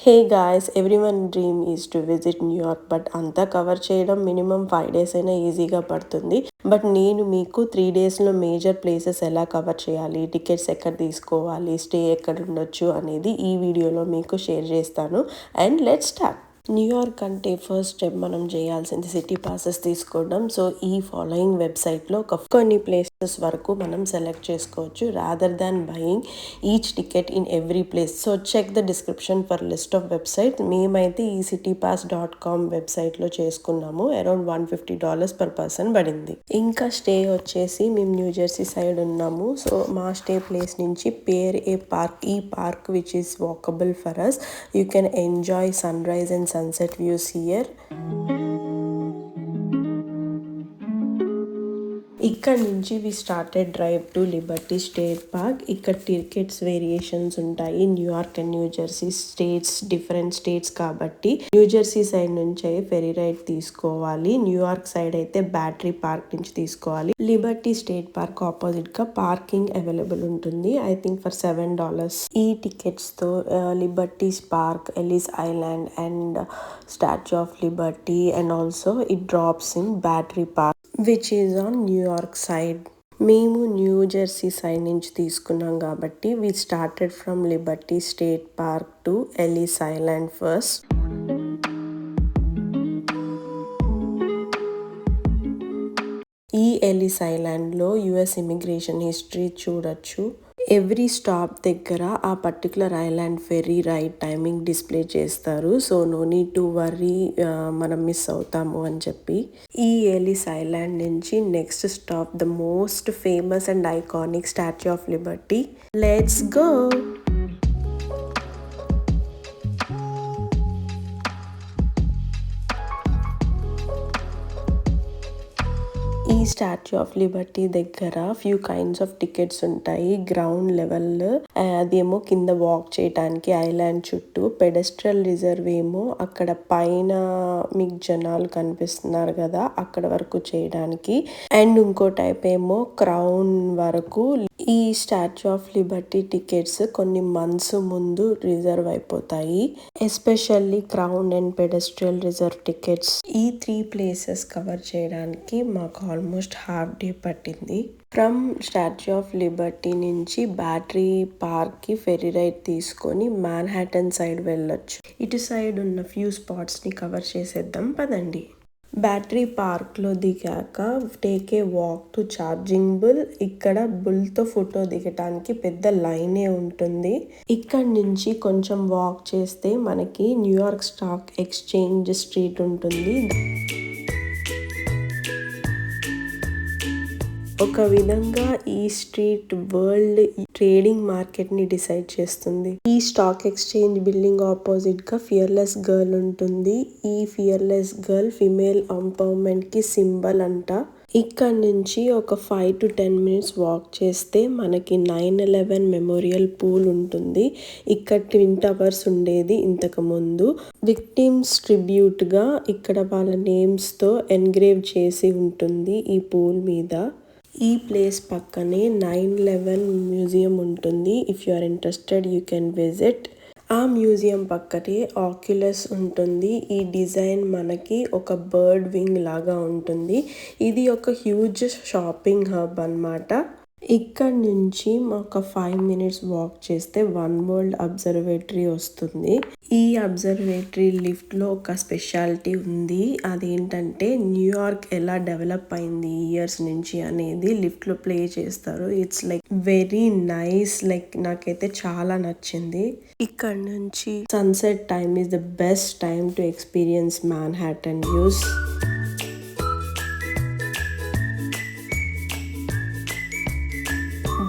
Hey guys, everyone dream is to visit New York, but అంతా cover చేయడం minimum 5 days అయినా ఈజీగా పడుతుంది. బట్ నేను మీకు 3 daysలో మేజర్ ప్లేసెస్ ఎలా కవర్ చేయాలి, టికెట్స్ ఎక్కడ తీసుకోవాలి, స్టే ఎక్కడ ఉండొచ్చు అనేది ఈ వీడియోలో మీకు షేర్ చేస్తాను. And let's start. న్యూయార్క్ అంటే ఫస్ట్ స్టెప్ మనం చేయాల్సింది సిటీ పాసెస్ తీసుకోవడం. సో ఈ ఫాలోయింగ్ వెబ్సైట్లో కొన్ని ప్లేసెస్ వరకు మనం సెలెక్ట్ చేసుకోవచ్చు rather than buying each ticket in every place. So check the description for list of website. మేమైతే ఈ citypass.com వెబ్సైట్లో చేసుకున్నాము. అరౌండ్ $150 per person పడింది. ఇంకా స్టే వచ్చేసి మేము న్యూ జెర్సీ సైడ్ ఉన్నాము. సో మా స్టే ప్లేస్ నుంచి పేర్ ఏ పార్క్, ఈ park which is walkable for us. You can enjoy sunrise and sunset views here. ఇక్కడ నుంచి we started drive to Liberty State Park. ఇక్కడ tickets variations ఉంటాయి. New York and New Jersey different states కాబట్టి New Jersey side నుంచి ferry ride తీసుకోవాలి. New York side అయితే Battery Park నుంచి తీసుకోవాలి. లిబర్టీ స్టేట్ పార్క్ ఆపోజిట్ గా పార్కింగ్ అవైలబుల్ ఉంటుంది. I think for $7. ఈ టికెట్స్ తో Liberty's park, Ellis Island and Statue of Liberty and also it drops in Battery Park which is on New York side. మేము New Jersey side నుంచి తీసుకున్నాం కాబట్టి we started from Liberty State Park to Ellis Island first. ఈ Ellis ఐలాండ్లో US immigration history చూడొచ్చు. Every stop దగ్గర ఆ particular island ferry ride timing display చేస్తారు. So no need to worry మనం మిస్ అవుతాము అని చెప్పి. ఈ ఎలిస్ ఐలాండ్ నుంచి next stop the most famous and iconic statue of Liberty. Let's go. ఈ స్టాచ్యూ ఆఫ్ లిబర్టీ దగ్గర ఫ్యూ కైండ్స్ ఆఫ్ టికెట్స్ ఉంటాయి. గ్రౌండ్ లెవెల్ అదేమో కింద వాక్ చేయడానికి ఐలాండ్ చుట్టూ, పెడెస్ట్రియల్ రిజర్వ్ ఏమో అక్కడ పైన మీకు జనాలు కనిపిస్తున్నారు కదా అక్కడ వరకు చేయడానికి, అండ్ ఇంకో టైప్ ఏమో క్రౌన్ వరకు. ఈ స్టాచ్యూ ఆఫ్ లిబర్టీ టికెట్స్ కొన్ని మంత్స్ ముందు రిజర్వ్ అయిపోతాయి. Especially crown and pedestal reserve tickets. ఈ 3 ప్లేసెస్ కవర్ చేయడానికి మాకు ఆల్మోస్ట్ హాఫ్ డే పట్టింది. ఫ్రమ్ స్టాచ్యూ ఆఫ్ లిబర్టీ నుంచి బ్యాటరీ పార్క్ కి ఫెరీ రైడ్ తీసుకొని మాన్హాటన్ సైడ్ వెళ్ళొచ్చు. ఇటు సైడ్ ఉన్న ఫ్యూ స్పాట్స్ ని కవర్ చేసేద్దాం పదండి. బ్యాటరీ పార్క్లో దిగాక take a walk to charging bull. ఇక్కడ బుల్తో ఫోటో దిగటానికి పెద్ద లైనే ఉంటుంది. ఇక్కడ నుంచి కొంచెం వాక్ చేస్తే మనకి న్యూయార్క్ స్టాక్ ఎక్స్చేంజ్ స్ట్రీట్ ఉంటుంది. ఒక విధంగా ఈ స్ట్రీట్ వరల్డ్ ట్రేడింగ్ మార్కెట్ ని డిసైడ్ చేస్తుంది. ఈ స్టాక్ ఎక్స్చేంజ్ బిల్డింగ్ ఆపోజిట్ గా ఫియర్లెస్ గర్ల్ ఉంటుంది. ఈ ఫియర్లెస్ గర్ల్ ఫిమేల్ ఎంపవర్మెంట్ కి సింబల్ అంట. ఇక్కడ నుంచి ఒక 5 to 10 minutes వాక్ చేస్తే మనకి 9/11 మెమోరియల్ పూల్ ఉంటుంది. ఇక్కడ ట్విన్ టవర్స్ ఉండేది ఇంతకు ముందు. విక్టిమ్స్ ట్రిబ్యూట్ గా ఇక్కడ వాళ్ళ నేమ్స్ తో ఎన్గ్రేవ్ చేసి ఉంటుంది ఈ పూల్ మీద. ఈ ప్లేస్ పక్కనే 9/11 మ్యూజియం ఉంటుంది. If you are interested you can visit. ఆ మ్యూజియం పక్కనే ఆక్యులస్ ఉంటుంది. ఈ డిజైన్ మనకి ఒక బర్డ్ వింగ్ లాగా ఉంటుంది. ఇది ఒక హ్యూజ్ షాపింగ్ హబ్ అన్నమాట. ఇక్కడ నుంచి ఒక 5 minutes వాక్ చేస్తే వన్ వరల్డ్ అబ్జర్వేటరీ వస్తుంది. ఈ అబ్జర్వేటరీ లిఫ్ట్ లో ఒక స్పెషాలిటీ ఉంది. అదేంటంటే న్యూయార్క్ ఎలా డెవలప్ అయింది ఇయర్స్ నుంచి అనేది లిఫ్ట్ లో ప్లే చేస్తారు. It's like very nice. Like నాకైతే చాలా నచ్చింది. ఇక్కడ నుంచి sunset time is the best time to experience Manhattan views.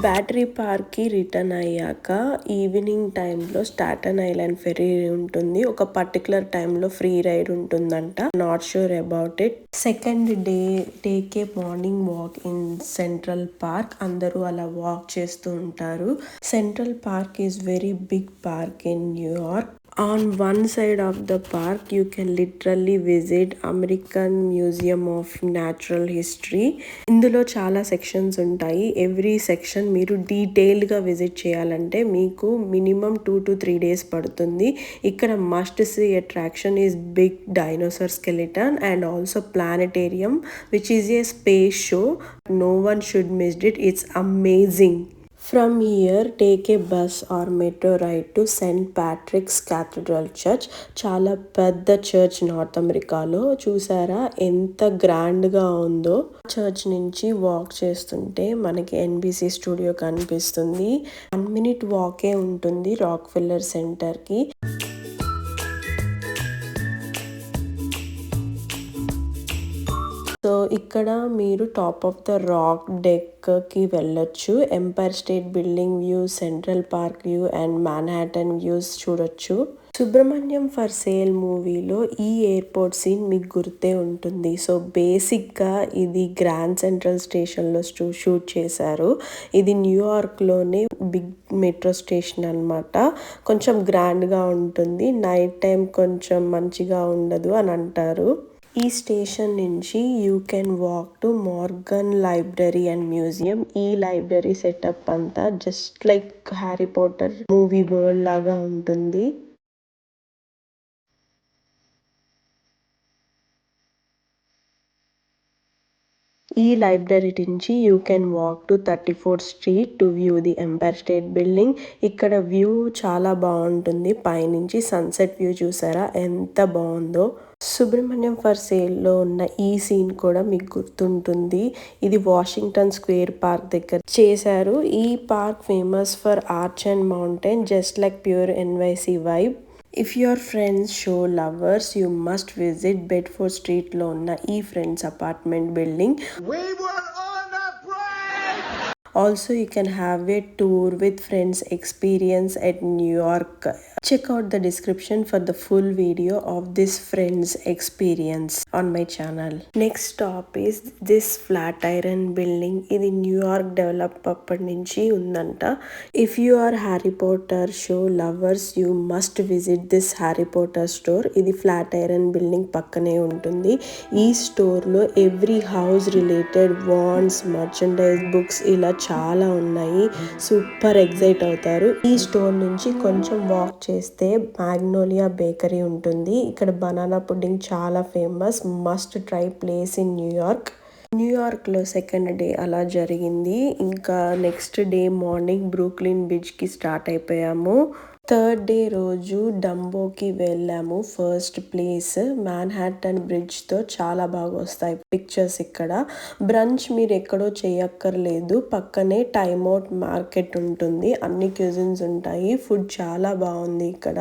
Battery పార్క్కి రిటర్న్ అయ్యాక ఈవినింగ్ టైంలో స్టాటన్ ఐలాండ్ ఫెరీ ఉంటుంది. ఒక పర్టికులర్ టైంలో ఫ్రీ రైడ్ ఉంటుందంట. Not sure about it. Second day take a morning walk in Central Park. అందరూ అలా walk చేస్తూ ఉంటారు. Central Park is very big park in New York. On one side of the park, you can literally visit American Museum of Natural History. ఇందులో చాలా sections ఉంటాయి. Every section మీరు డీటెయిల్డ్గా visit చేయాలంటే మీకు మినిమం 2 to 3 days పడుతుంది. ఇక్కడ must see attraction is big dinosaur skeleton and also planetarium, which is a space show. No one should miss it. It's amazing. From here, take a bus or metro ride to St. Patrick's Cathedral Church. చాలా పెద్ద church north అమెరికాలో. చూసారా ఎంత గ్రాండ్గా ఉందో. Church నుంచి walk చేస్తుంటే మనకి ఎన్బిసి స్టూడియో కనిపిస్తుంది. 1 minute వాకే ఉంటుంది రాక్ ఫిల్లర్ సెంటర్కి. సో ఇక్కడ మీరు టాప్ ఆఫ్ ద రాక్ డెక్కి వెళ్ళొచ్చు. Empire State Building view, Central Park view and Manhattan views చూడొచ్చు. సుబ్రహ్మణ్యం ఫర్ సేల్ మూవీలో ఈ ఎయిర్పోర్ట్ సీన్ మీకు గుర్తే ఉంటుంది. సో బేసిక్గా ఇది గ్రాండ్ సెంట్రల్ స్టేషన్లో షూట్ చేశారు. ఇది న్యూయార్క్లోనే బిగ్ మెట్రో స్టేషన్ అనమాట. కొంచెం గ్రాండ్గా ఉంటుంది. నైట్ టైం కొంచెం మంచిగా ఉండదు అని అంటారు. ఈ స్టేషన్ నుంచి you can walk to Morgan Library and museum. ఈ లైబ్రరీ సెటప్ అంతా just like Harry Potter movie world లాగా ఉంటుంది. ఈ లైబ్రరీ నుంచి you can walk to 34th Street to view the Empire State Building. ఇక్కడ వ్యూ చాలా బాగుంటుంది. పైనుంచి సన్సెట్ వ్యూ చూసారా ఎంత బాగుందో. సుబ్రహ్మణ్యం ఫర్ సేల్లో ఉన్న ఈ సీన్ కూడా మీకు గుర్తుంటుంది. ఇది వాషింగ్టన్ స్క్వేర్ పార్క్ దగ్గర చేశారు. ఈ park famous for arch and mountain, just like pure NYC vibe. If your friends show lovers, you must visit Bedford స్ట్రీట్లో ఉన్న ఈ friends apartment building. Also, you can have a tour with friends experience at New York. Check out the description for the full video of this friends experience on my channel. Next stop is this Flatiron building. ఇది New York develop అప్పటి నుంచి ఉందంట. If you are Harry Potter show lovers, you must visit this Harry Potter store. ఇది Flatiron building పక్కనే ఉంటుంది. ఈ స్టోర్లో every house related wands, merchandise, books ఇలా చాలా ఉన్నాయి. సూపర్ ఎగ్జైట్ అవుతారు. ఈ స్టోర్ నుంచి కొంచెం వాక్ చేస్తే మ్యాగ్నోలియా బేకరీ ఉంటుంది. ఇక్కడ బనానా పుడ్డింగ్ చాలా famous, must try place in న్యూయార్క్లో సెకండ్ డే అలా జరిగింది. ఇంకా నెక్స్ట్ డే మార్నింగ్ బ్రూక్లిన్ బీచ్కి స్టార్ట్ అయిపోయాము. థర్డ్ డే రోజు డంబోకి వెళ్ళాము. ఫస్ట్ ప్లేస్ మాన్హాటన్ బ్రిడ్జ్తో చాలా బాగా వస్తాయి పిక్చర్స్. ఇక్కడ బ్రంచ్ మీరు ఎక్కడో చేయక్కర్లేదు, పక్కనే టైమ్ అవుట్ మార్కెట్ ఉంటుంది. అన్ని క్యూజిన్స్ ఉంటాయి. ఫుడ్ చాలా బాగుంది ఇక్కడ.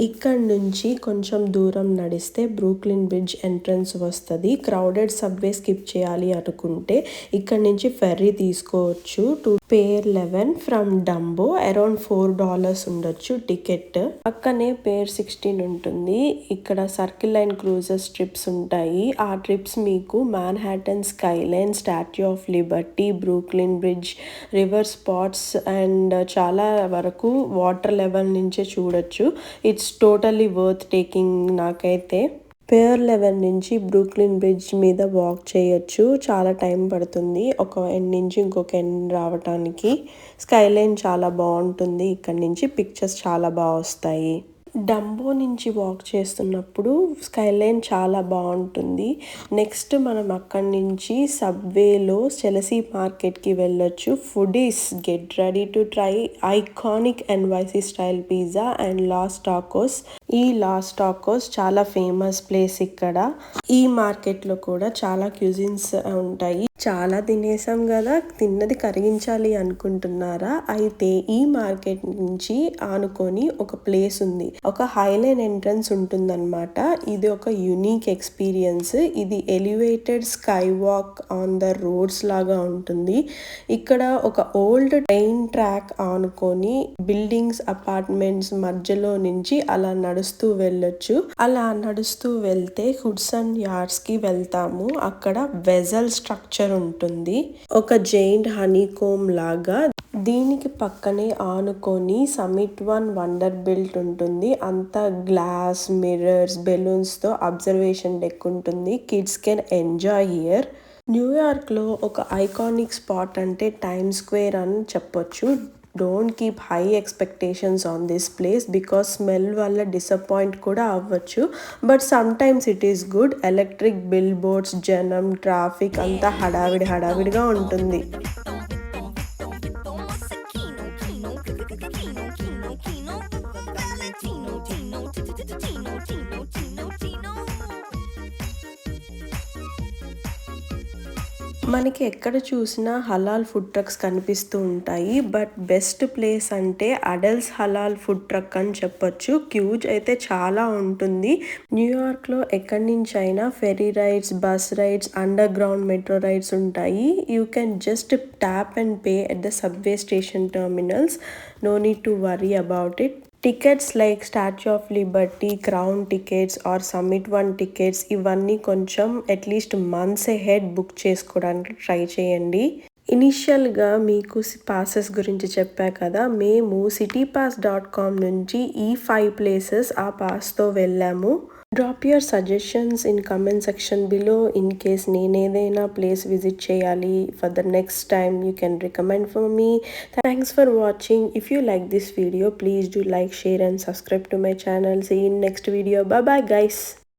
ఇక్కడ నుంచి కొంచెం దూరం నడిస్తే బ్రూక్లిన్ బ్రిడ్జ్ ఎంట్రన్స్ వస్తుంది. క్రౌడెడ్ సబ్వే స్కిప్ చేయాలి అనుకుంటే ఇక్కడ నుంచి ఫెర్రీ తీసుకోవచ్చు. To pair 11 from Dumbo. Around $4 ఉండొచ్చు టికెట్. పక్కనే పేర్ 16 ఉంటుంది. ఇక్కడ సర్కిల్ లైన్ క్రూజెస్ ట్రిప్స్ ఉంటాయి. ఆ ట్రిప్స్ మీకు Manhattan Skyline, statue of Liberty, Brooklyn bridge, river spots and చాలా వరకు వాటర్ లెవెల్ నుంచే చూడొచ్చు. ఇట్స్ టోటల్లీ వర్త్ టేకింగ్ నాకైతే. పేర్ 11 నుంచి బ్రూక్లిన్ బ్రిడ్జ్ మీద వాక్ చేయొచ్చు. చాలా టైం పడుతుంది ఒక ఎండ్ నుంచి ఇంకొక ఎండ్ రావటానికి. స్కైలైన్ చాలా బాగుంటుంది. ఇక్కడ నుంచి పిక్చర్స్ చాలా బాగా వస్తాయి. డంబో నుంచి వాక్ చేస్తున్నప్పుడు స్కైలైన్ చాలా బాగుంటుంది. నెక్స్ట్ మనం అక్కడి నుంచి సబ్వేలో చెలసీ మార్కెట్కి వెళ్ళొచ్చు. Foodies get ready to try iconic NYC style pizza and Los Tacos. ఈ లాస్ టాకోస్ చాలా ఫేమస్ ప్లేస్ ఇక్కడ. ఈ మార్కెట్లో కూడా చాలా క్యూజిన్స్ ఉంటాయి. చాలా తినేసాం కదా, తిన్నది కరిగించాలి అనుకుంటున్నారా? అయితే ఈ మార్కెట్ నుంచి ఆనుకొని ఒక ప్లేస్ ఉంది. ఒక హైలైన్ ఎంట్రన్స్ ఉంటుందన్నమాట. ఇది ఒక యూనిక్ ఎక్స్పీరియన్స్. ఇది elevated sky walk on the roads లాగా ఉంటుంది. ఇక్కడ ఒక ఓల్డ్ ట్రైన్ ట్రాక్ ఆనుకొని బిల్డింగ్స్, అపార్ట్మెంట్స్ మధ్యలో నుంచి అలా నడుస్తూ వెళ్ళొచ్చు. అలా నడుస్తూ వెళ్తే హుడ్సన్ యార్డ్స్ కి వెళ్తాము. అక్కడ వెజల్ స్ట్రక్చర్ ఉంటుంది. ఒక జైంట్ హనీకోమ్ లాగా దీనికి పక్కనే ఆనుకొని సమిట్ వన్ వండర్ బిల్ట్ ఉంటుంది. అంతా గ్లాస్, మిర్రర్స్, బెలూన్స్తో అబ్జర్వేషన్ డెక్ ఉంటుంది. Kids can enjoy here. న్యూయార్క్లో ఒక ఐకానిక్ స్పాట్ అంటే టైమ్ స్క్వేర్ అని చెప్పొచ్చు. Don't keep high expectations on this place because smell వల్ల డిసప్పాయింట్ కూడా అవ్వచ్చు. But sometimes it is good. Electric bill boards, జనం, ట్రాఫిక్ అంతా హడావిడిగా ఉంటుంది. మనకి ఎక్కడ చూసినా హలాల్ ఫుడ్ ట్రక్స్ కనిపిస్తూ ఉంటాయి. బట్ బెస్ట్ ప్లేస్ అంటే అడల్ట్స్ హలాల్ ఫుడ్ ట్రక్ అని చెప్పొచ్చు. క్యూజ్ అయితే చాలా ఉంటుంది. న్యూయార్క్లో ఎక్కడి నుంచి అయినా ferry rides, bus rides, underground metro rides ఉంటాయి. You can just tap and pay at the subway station terminals. No need to worry about it. Tickets like Statue of Liberty, crown tickets or Summit One tickets ఇవన్నీ కొంచెం at least months head book చేసుకోవడానికి try చేయండి. ఇనిషియల్గా మీకు passes గురించి చెప్పా కదా, మేము citypass.com నుంచి ఈ 5 ప్లేసెస్ ఆ పాస్తో వెళ్ళాము. Drop your suggestions in comment section below. In case నేనేదైనా ప్లేస్ విజిట్ చేయాలి for the next time, you can recommend for me. Thanks for watching. If you like this video, please do like, share and subscribe to my channel. See you in next video. Bye bye guys.